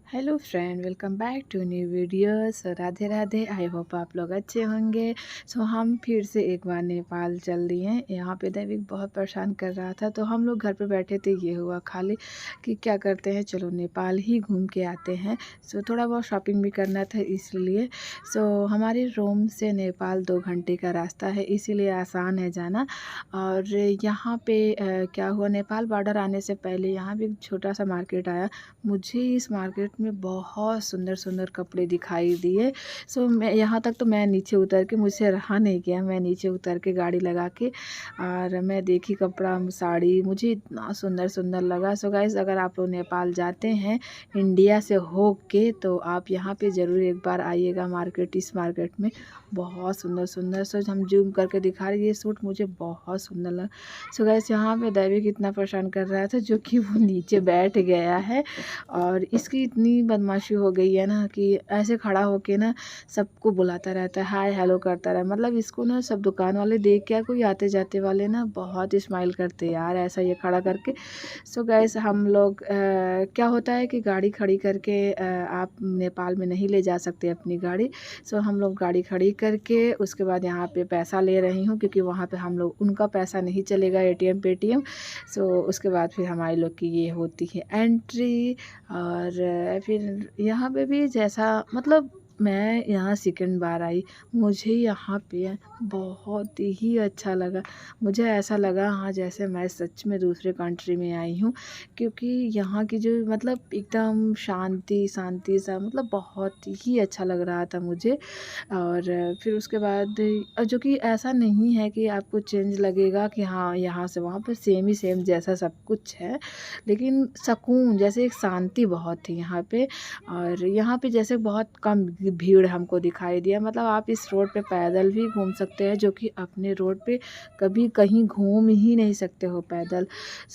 Hello friend, welcome back to new videos. Radhe Radhe. I hope आप लोग अच्छे होंगे। हम फिर से एक बार नेपाल चल दिए। यहाँ पे दैविक बहुत परेशान कर रहा था, तो हम लोग घर पे बैठे थे। ये हुआ खाली कि क्या करते हैं, चलो नेपाल ही घूम के आते हैं। थोड़ा बहुत शॉपिंग भी करना था इसलिए। हमारे रोम से नेपाल 2 घंटे का रास्ता है, इसीलिए आसान है जाना। और यहाँ पे क्या हुआ, नेपाल बॉर्डर आने से पहले यहाँ भी एक छोटा सा मार्केट आया। मुझे इस मार्केट में बहुत सुंदर सुंदर कपड़े दिखाई दिए। मैं यहाँ तक तो मैं नीचे उतर के, मुझसे रहा नहीं गया, मैं नीचे उतर के गाड़ी लगा के और मैं देखी कपड़ा साड़ी, मुझे इतना सुंदर सुंदर लगा। गाइस, अगर आप लोग नेपाल जाते हैं इंडिया से हो के, तो आप यहाँ पे ज़रूर एक बार आइएगा मार्केट। इस मार्केट में बहुत सुंदर सुंदर हम जूम करके दिखा रहे, ये सूट मुझे बहुत सुंदर लगा। गाइस, यहाँ पे दैविक इतना परेशान कर रहा था जो कि वो नीचे बैठ गया है। और इसकी इतनी बदमाशी हो गई है ना कि ऐसे खड़ा होके ना सबको बुलाता रहता है, हाय हेलो करता रहा। मतलब इसको ना सब दुकान वाले देख के, कोई आते जाते वाले ना बहुत स्माइल करते यार, ऐसा ये खड़ा करके। गैस, हम लोग क्या होता है कि गाड़ी खड़ी करके आप नेपाल में नहीं ले जा सकते अपनी गाड़ी। हम लोग गाड़ी खड़ी करके उसके बाद यहाँ पे पैसा ले रही हूँ, क्योंकि वहाँ पे हम लोग, उनका पैसा नहीं चलेगा एटीएम पेटीएम। उसके बाद फिर हमारे लोग की ये होती है एंट्री। और फिर यहाँ पे भी जैसा, मतलब मैं यहाँ सेकंड बार आई, मुझे यहाँ पे बहुत ही अच्छा लगा। मुझे ऐसा लगा हाँ जैसे मैं सच में दूसरे कंट्री में आई हूँ, क्योंकि यहाँ की जो मतलब एकदम शांति शांति सा, मतलब बहुत ही अच्छा लग रहा था मुझे। और फिर उसके बाद जो कि ऐसा नहीं है कि आपको चेंज लगेगा कि हाँ यहाँ से वहाँ पर सेम ही सेम जैसा सब कुछ है, लेकिन सुकून, जैसे एक शांति बहुत थी यहाँ पे। और यहाँ पे जैसे बहुत कम भीड़ हमको दिखाई दिया। मतलब आप इस रोड पे पैदल भी घूम सकते हैं, जो कि अपने रोड पे कभी कहीं घूम ही नहीं सकते हो पैदल।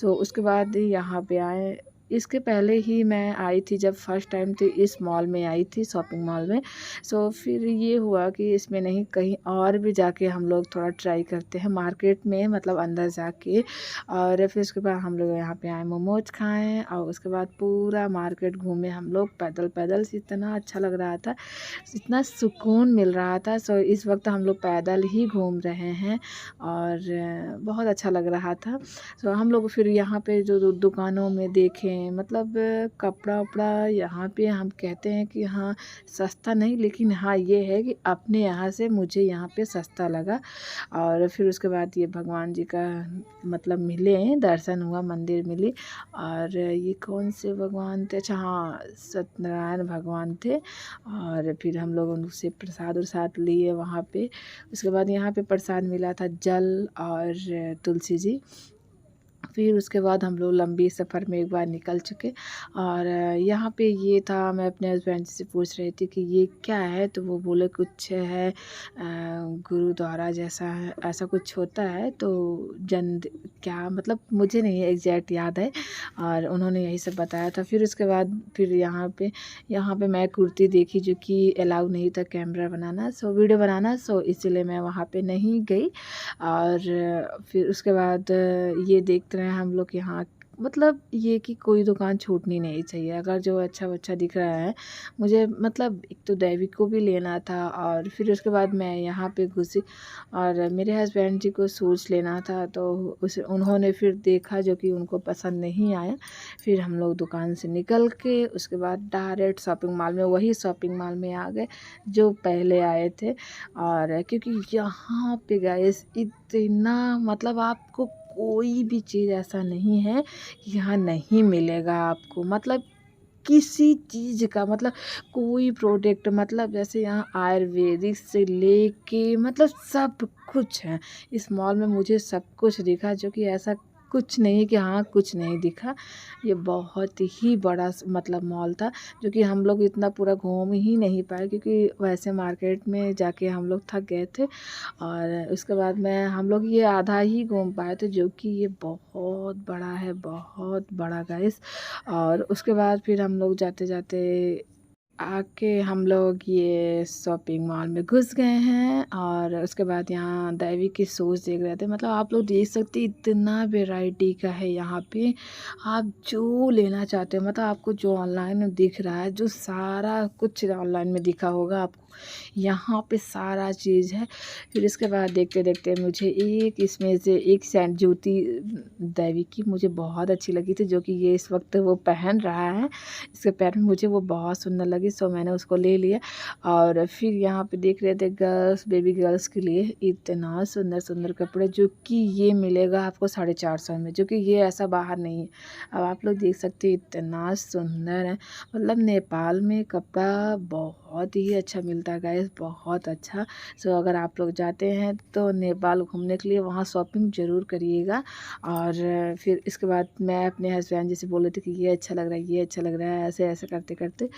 उसके बाद यहाँ पे आए। इसके पहले ही मैं आई थी, जब फर्स्ट टाइम थी इस मॉल में आई थी, शॉपिंग मॉल में। फिर ये हुआ कि इसमें नहीं, कहीं और भी जाके हम लोग थोड़ा ट्राई करते हैं मार्केट में, मतलब अंदर जाके। और फिर उसके बाद हम लोग यहाँ पे आए, मोमोज खाएं, और उसके बाद पूरा मार्केट घूमे हम लोग पैदल पैदल से। इतना अच्छा लग रहा था, इतना सुकून मिल रहा था। इस वक्त हम लोग पैदल ही घूम रहे हैं और बहुत अच्छा लग रहा था। हम लोग फिर यहाँ पे जो दुकानों में देखें, मतलब कपड़ा उपड़ा यहाँ पे हम कहते हैं कि हाँ सस्ता नहीं, लेकिन हाँ ये है कि अपने यहाँ से मुझे यहाँ पे सस्ता लगा। और फिर उसके बाद ये भगवान जी का मतलब मिले, दर्शन हुआ, मंदिर मिली। और ये कौन से भगवान थे, अच्छा हाँ सत्यनारायण भगवान थे। और फिर हम लोग उनसे प्रसाद उरसाद लिए वहाँ पे। उसके बाद यहाँ पे प्रसाद मिला था जल और तुलसी जी। फिर उसके बाद हम लोग लंबी सफ़र में एक बार निकल चुके। और यहाँ पे ये था, मैं अपने हस्बैंड से पूछ रही थी कि ये क्या है, तो वो बोले कुछ है गुरुद्वारा जैसा है, ऐसा कुछ होता है। तो जन क्या मतलब, मुझे नहीं एग्जैक्ट याद है, और उन्होंने यही सब बताया था। फिर उसके बाद फिर यहाँ पे मैं कुर्ती देखी, जो कि अलाउ नहीं था कैमरा बनाना, वीडियो बनाना। इसीलिए मैं वहाँ पे नहीं गई। और फिर उसके बाद ये देखते रहे हम लोग यहाँ, मतलब ये कि कोई दुकान छूटनी नहीं चाहिए। अगर जो अच्छा अच्छा दिख रहा है मुझे, मतलब एक तो दैविक को भी लेना था। और फिर उसके बाद मैं यहाँ पे घुसी, और मेरे हस्बैंड जी को शूज़ लेना था, तो उन्होंने फिर देखा, जो कि उनको पसंद नहीं आया। फिर हम लोग दुकान से निकल के उसके बाद डायरेक्ट शॉपिंग मॉल में, वही शॉपिंग मॉल में आ गए जो पहले आए थे। और क्योंकि यहाँ पे गाइस इतना, मतलब आपको कोई भी चीज़ ऐसा नहीं है कि यहाँ नहीं मिलेगा आपको। मतलब किसी चीज़ का, मतलब कोई प्रोडक्ट, मतलब जैसे यहाँ आयुर्वेदिक से लेके मतलब सब कुछ है इस मॉल में। मुझे सब कुछ दिखा, जो कि ऐसा कुछ नहीं कि हाँ कुछ नहीं दिखा। ये बहुत ही बड़ा मतलब मॉल था, जो कि हम लोग इतना पूरा घूम ही नहीं पाए, क्योंकि वैसे मार्केट में जाके हम लोग थक गए थे। और उसके बाद में हम लोग ये आधा ही घूम पाए थे, जो कि ये बहुत बड़ा है, बहुत बड़ा गाइस। और उसके बाद फिर हम लोग जाते जाते आके हम लोग ये शॉपिंग मॉल में घुस गए हैं और उसके बाद यहाँ दैवी के शूज़ देख रहे थे। मतलब आप लोग देख सकते हैं इतना वैरायटी का है यहाँ पे, आप जो लेना चाहते हो मतलब आपको जो ऑनलाइन में दिख रहा है, जो सारा कुछ ऑनलाइन में दिखा होगा आपको यहाँ पे सारा चीज़ है। फिर इसके बाद देखते देखते मुझे एक इसमें से एक सैंड जूती दैवी की मुझे बहुत अच्छी लगी थी, जो कि ये इस वक्त वो पहन रहा है। इसके पैर में मुझे वो बहुत सुंदर लगी, सो मैंने उसको ले लिया। और फिर यहाँ पे देख रहे थे गर्ल्स, बेबी गर्ल्स के लिए इतना सुंदर सुंदर कपड़े, जो कि ये मिलेगा आपको 450 में, जो कि ये ऐसा बाहर नहीं है। अब आप लोग देख सकते हैं इतना सुंदर है। मतलब नेपाल में कपड़ा बहुत ही अच्छा मिलता है गाइस, बहुत अच्छा। सो अगर आप लोग जाते हैं तो नेपाल घूमने के लिए वहाँ शॉपिंग ज़रूर करिएगा। और फिर इसके बाद मैं अपने हस्बैंड जी से बोल रही थी कि ये अच्छा लग रहा है, ये अच्छा लग रहा है, ऐसे ऐसे करते करते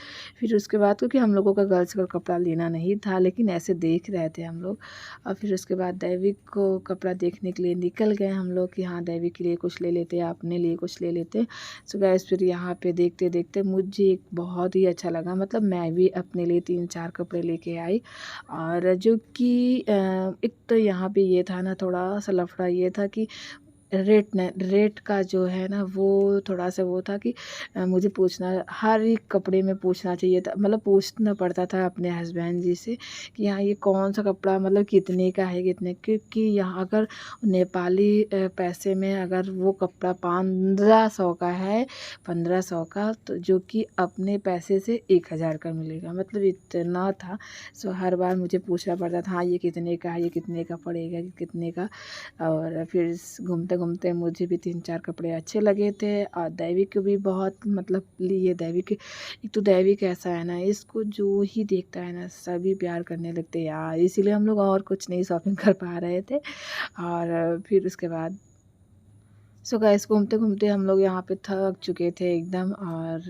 फिर उसके बाद, क्योंकि हम लोगों का गर्ल्स का कपड़ा लेना नहीं था, लेकिन ऐसे देख रहे थे हम लोग। और फिर उसके बाद दैविक को कपड़ा देखने के लिए निकल गए हम लोग कि हाँ दैविक के लिए कुछ ले लेते, अपने लिए कुछ ले लेते। सो गाइस फिर यहाँ पे देखते देखते मुझे एक बहुत ही अच्छा लगा। मतलब मैं भी अपने लिए 3-4 कपड़े लेके आई। और जो कि एक तो यहाँ पे ये था ना, थोड़ा सा लफड़ा ये था कि रेट का जो है ना वो थोड़ा सा वो था कि मुझे पूछना, हर एक कपड़े में पूछना चाहिए था, मतलब पूछना पड़ता था अपने हस्बैंड जी से कि हाँ ये कौन सा कपड़ा मतलब कितने का है, कितने, क्योंकि यहाँ अगर नेपाली पैसे में अगर वो कपड़ा 1500 का है, 1500 का, तो जो कि अपने पैसे से 1000 का मिलेगा, मतलब इतना था। सो हर बार मुझे पूछना पड़ता था हाँ ये कितने का है, ये कितने का पड़ेगा, ये कितने का। और फिर घूमते घूमते मुझे भी 3-4 कपड़े अच्छे लगे थे। और दैविक को भी बहुत मतलब लिए। दैविक, एक तो दैविक ऐसा है ना, इसको जो ही देखता है ना सभी प्यार करने लगते हैं यार, इसीलिए हम लोग और कुछ नहीं शॉपिंग कर पा रहे थे। और फिर उसके बाद सो गाइस घूमते घूमते हम लोग यहाँ पे थक चुके थे एकदम। और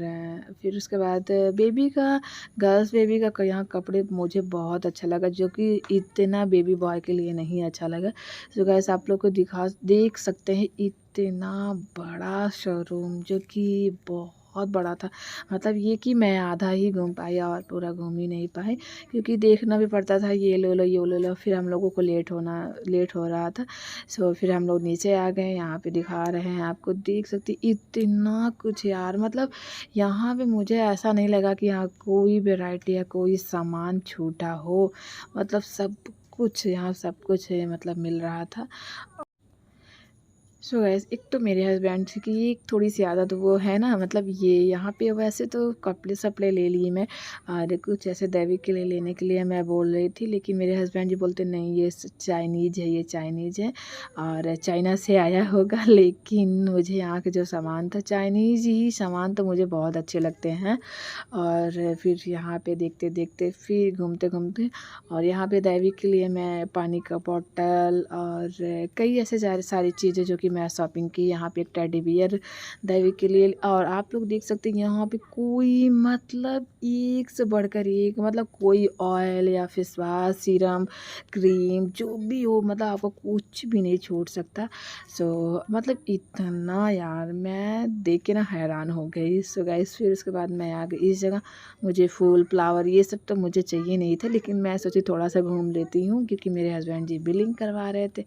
फिर उसके बाद बेबी का, गर्ल्स बेबी का यहाँ कपड़े मुझे बहुत अच्छा लगा, जो कि इतना बेबी बॉय के लिए नहीं अच्छा लगा। सो गाइस आप लोग को देख सकते हैं इतना बड़ा शोरूम, जो कि बहुत बड़ा था। मतलब ये कि मैं आधा ही घूम पाई और पूरा घूम ही नहीं पाई, क्योंकि देखना भी पड़ता था ये ले लो ये ले लो, फिर हम लोगों को लेट हो रहा था। सो फिर हम लोग नीचे आ गए। यहाँ पे दिखा रहे हैं आपको, देख सकते इतना कुछ यार। मतलब यहाँ पे मुझे ऐसा नहीं लगा कि यहाँ कोई वैरायटी या कोई सामान छूटा हो। मतलब सब कुछ यहाँ, सब कुछ मतलब मिल रहा था। सो गैस एक तो मेरे हस्बैंड की एक थोड़ी सी आदत वो है ना, मतलब ये यहाँ पे वैसे तो कपड़े सपड़े ले लिए मैं, और कुछ ऐसे दैविक के लिए लेने के लिए मैं बोल रही थी, लेकिन मेरे हस्बैंड जी बोलते नहीं ये चाइनीज़ है, ये चाइनीज़ है और चाइना से आया होगा। लेकिन मुझे यहाँ के जो सामान था, चाइनीज़ ही सामान तो मुझे बहुत अच्छे लगते हैं। और फिर यहाँ पे देखते देखते फिर घूमते घूमते, और यहाँ पे दैविक के लिए मैं पानी का बॉटल और कई ऐसे सारी चीज़ें जो कि मैं शॉपिंग की। यहाँ पे एक टेडी बियर दैविक के लिए। और आप लोग देख सकते हैं यहाँ पे कोई मतलब एक से बढ़कर एक, मतलब कोई ऑयल या फेस वाश, सीरम, क्रीम, जो भी हो, मतलब आपको कुछ भी नहीं छूट सकता। सो मतलब इतना यार मैं देख के ना हैरान हो गई। सो गाइस फिर उसके बाद मैं आ गई इस जगह। मुझे फूल फ्लावर ये सब तो मुझे चाहिए नहीं था, लेकिन मैं सोची थोड़ा सा घूम लेती हूँ, क्योंकि मेरे हस्बैंड जी बिलिंग करवा रहे थे।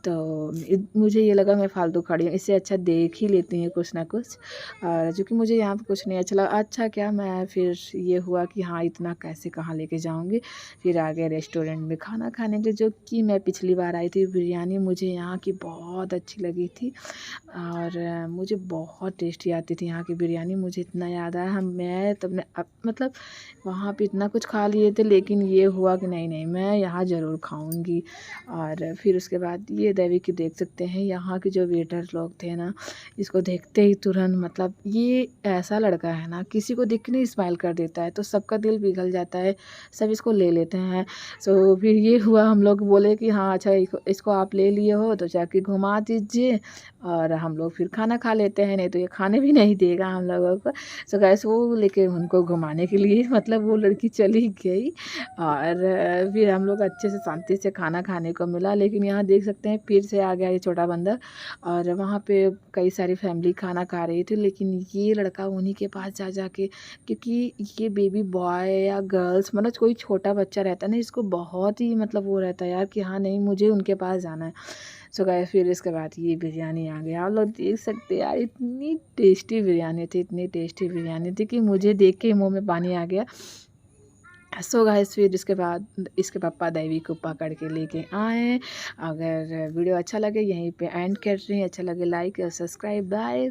तो मुझे ये लगा मैं फालतू खड़ी हूँ, इससे अच्छा देख ही लेती हूँ कुछ ना कुछ। और जो कि मुझे यहाँ पे कुछ नहीं अच्छा लगा। अच्छा क्या, मैं फिर ये हुआ कि हाँ इतना कैसे कहाँ लेके जाऊँगी। फिर आ गए रेस्टोरेंट में खाना खाने के लिए, जो कि मैं पिछली बार आई थी। बिरयानी मुझे यहाँ की बहुत अच्छी लगी थी और मुझे बहुत टेस्टी आती थी यहाँ की बिरयानी। मुझे इतना याद आया, हम मैं तब ने मतलब वहाँ पे इतना कुछ खा लिए थे, लेकिन ये हुआ कि नहीं नहीं मैं यहाँ ज़रूर खाऊंगी। और फिर उसके बाद ये देवी की देख सकते हैं, यहाँ के जो वेटर लोग थे ना, इसको देखते ही तुरंत, मतलब ये ऐसा लड़का है ना, किसी को देख के नहीं स्माइल कर देता है, तो सबका दिल पिघल जाता है, सब इसको ले लेते हैं। सो फिर ये हुआ, हम लोग बोले कि हाँ अच्छा इसको आप ले लिए हो तो जाके घुमा दीजिए और हम लोग फिर खाना खा लेते हैं, नहीं तो ये खाने भी नहीं देगा हम लोगों को। सो गैस वो लेके उनको घुमाने के लिए मतलब वो लड़की चली गई। और फिर हम लोग अच्छे से शांति से खाना खाने को मिला। लेकिन यहाँ देख सकते हैं फिर से आ गया ये छोटा बंदर, और वहाँ पे कई सारी फैमिली खाना खा रही थी, लेकिन ये लड़का उन्हीं के पास जा जा के, क्योंकि ये बेबी बॉय या गर्ल्स मतलब कोई छोटा बच्चा रहता है ना, इसको बहुत ही मतलब वो रहता है यार कि हाँ नहीं मुझे उनके पास जाना है। सो गाइस फिर इसके बाद ये बिरयानी आ गया। आप लोग देख सकते हैं यार, इतनी टेस्टी बिरयानी थी, इतनी टेस्टी बिरयानी थी कि मुझे देख के ही मुँह में पानी आ गया। सो गाइस फिर इसके बाद इसके पापा दैवी को पकड़ के लेके आए। अगर वीडियो अच्छा लगे यहीं पे एंड कर रही हैं, अच्छा लगे लाइक और सब्सक्राइब बाय।